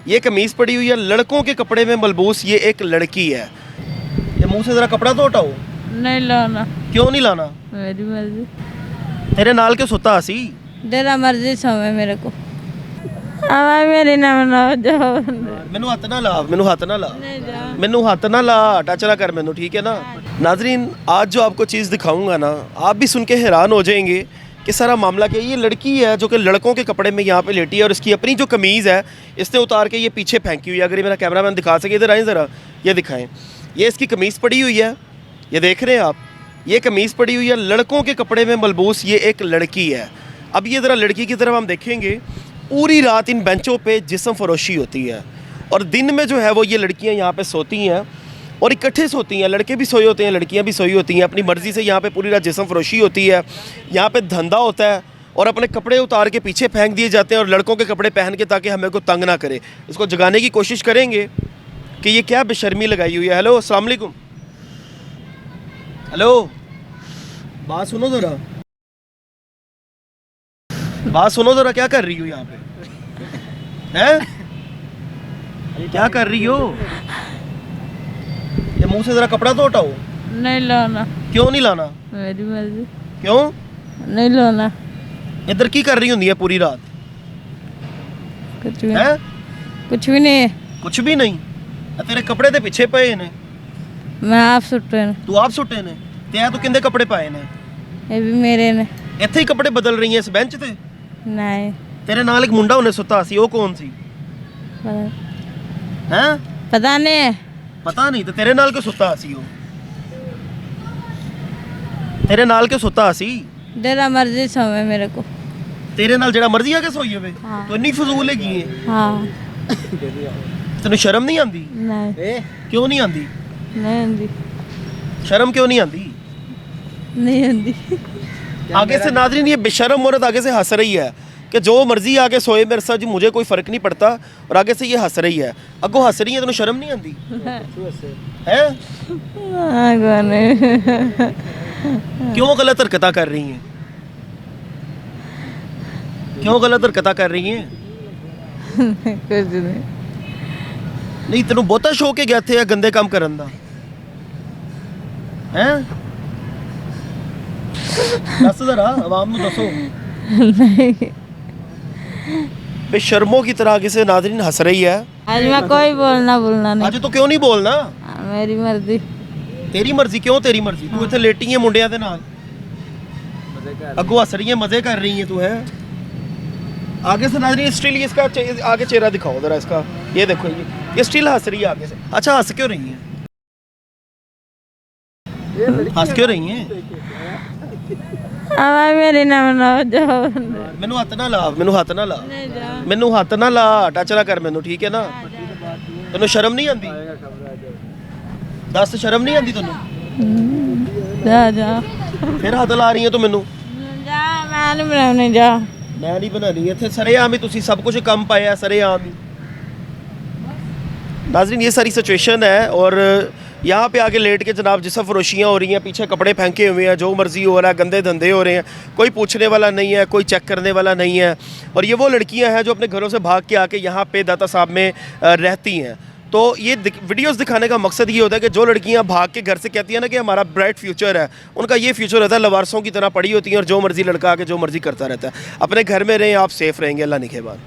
ये कमीज़ पड़ी हुई है, लड़कों के कपड़े में मलबूस ये एक लड़की है। ये मुंह से ज़रा कपड़ा तो हटाओ। नहीं लाना, क्यों नहीं लाना? मेरी मर्जी, तेरे नाल क्यों सुता हसी? तेरा मर्जी समय मेरे को। अब मेरी ना बनाओ, जाओ। मैनू हथ ना ला, मैनू हथ ना ला, नहीं जाओ। मैनू हथ ना ला, टच ना कर मैनू, ठीक है ना। नाजरीन, आज जो आपको चीज़ दिखाऊंगा ना, आप भी सुन के हैरान हो जाएंगे कि सारा मामला क्या है। ये लड़की है जो कि लड़कों के कपड़े में यहाँ पे लेटी है और इसकी अपनी जो कमीज़ है इसने उतार के ये पीछे फेंकी हुई है। अगर ये मेरा कैमरामैन दिखा सके, इधर आए ज़रा, ये दिखाएं। ये इसकी कमीज़ पड़ी हुई है, ये देख रहे हैं आप, ये कमीज़ पड़ी हुई है, लड़कों के कपड़े में मलबूस ये एक लड़की है। अब ये ज़रा लड़की की तरफ हम देखेंगे। पूरी रात इन बेंचों पे जिस्म फरोशी होती है और दिन में जो है वो ये लड़कियां यहाँ पे सोती हैं और इकट्ठे सोती हैं। लड़के भी सोए होते हैं, लड़कियां भी सोई होती हैं। अपनी मर्ज़ी से यहाँ पे पूरी रात जिस्म फरोशी होती है, यहाँ पे धंधा होता है और अपने कपड़े उतार के पीछे फेंक दिए जाते हैं और लड़कों के कपड़े पहन के, ताकि हमें को तंग ना करे। इसको जगाने की कोशिश करेंगे कि ये क्या बेशर्मी लगाई हुई है। हेलो, अस्सलाम वालेकुम। हेलो, बात सुनो ज़रा, बात सुनो ज़रा, क्या कर रही हो यहाँ पे? हैं? क्या कर रही हो? ये मुंह से ज़रा कपड़ा तो हटाओ। नहीं लाना, क्यों नहीं लाना? मेरी मर्जी, क्यों? नहीं लाना। इधर की कर रही होंगी है पूरी रात? कुछ भी, हैं? कुछ भी नहीं है। कुछ भी नहीं। तेरे कपड़े ते पिछे पे ने, मैं आप सुटे ने, तू आप सुटे ने, ते तू किंदे कपड़े पाए ने? ये भी मेरे ने। इत्थे ही कपड़े बदल रही हैं इस बेंच ते? नहीं तेरे नाल एक मुंडा होने सुता सी, वो कौन सी? पता, हैं? पता नहीं है। पता नहीं, तो तेरे नाल क्यों सुता सी? वो तेरे नाल क्यों सुता सी? तेरा मर्जी समय मेरे को। तेरे नाल जेड़ा मर्जी आके सोई होवे, हाँ। तो इन्नी फजूल हैगी है। हाँ, तेनू शर्म नहीं आंदी? नहीं, क्यों नहीं आंदी? नहीं आंदी, शर्म क्यों नहीं आंदी? नहीं आंदी। आगे से नाज़रीन, ये बेशर्म औरत आगे से हंस रही है कि जो मर्जी आके सोए मेरे साथ जी, मुझे कोई फ़र्क नहीं पड़ता, और आगे से ये हंस रही है। अगो हंस रही है, तेनू शर्म नहीं आंदी है? क्यों गलत हरकतां कर रही हैं? क्यों गलत हरकतां कर रही हैं? कुछ नहीं। नहीं, तेनू बहुता शौक है थे गंदे काम करन दा हैं? दस जरा आवाम नू दसो। नहीं, बेशर्मों की तरह आगे से नाज़रीन हंस रही है। आज मैं कोई बोलना नहीं। आज तो क्यों नहीं बोलना? मेरी मर्जी। तेरी मर्जी? क्यों तेरी मर्जी? तू इत्थे लेटी है मुंडिया दे नाल, अगो हस रही है, मजे कर रही है तू, है? आगे से नाज़रीन स्टिल इसका आगे चेहरा दिखाओ जरा इसका, ये देखो, ये स्टिल हंस रही है आगे से। अच्छा, हंस क्यों रही है? हंस क्यों रही है? अब मेरी ना बनाओ, जाओ। मैनू हथ ना ला, मैनू हथ ना ला, नहीं जाओ। मैनू हथ ना ला, टच ना कर मैनू, ठीक है ना। तेनू शर्म नहीं आंदी? दस, शर्म नहीं आंदी तेनू? जा जा, फिर हथ ला रही है तू मैनू? जा, मैं नहीं बनाने, जा। मैं नहीं बनानी, इत्थे सरेआम ही तुसी सब कुछ कम पाया, सरेआम ही। नाज़रीन, ये सारी सिचुएशन है और यहाँ पे आके लेट के जनाब जिसम फरोशियाँ हो रही हैं, पीछे कपड़े फेंके हुए हैं, जो मर्जी हो रहा है, गंदे धंधे हो रहे हैं, कोई पूछने वाला नहीं है, कोई चेक करने वाला नहीं है। और ये वो लड़कियाँ हैं जो अपने घरों से भाग के आके यहाँ पे दाता साहब में रहती हैं। तो ये वीडियोस दिखाने का मकसद ये होता है कि जो लड़कियाँ भाग के घर से कहती हैं ना कि हमारा ब्राइट फ्यूचर है, उनका ये फ्यूचर रहता है लवारसों की तरह पड़ी होती हैं और जो मर्जी लड़का आके जो मर्जी करता रहता है। अपने घर में रहें, आप सेफ़ रहेंगे। अल्लाह निगहबान।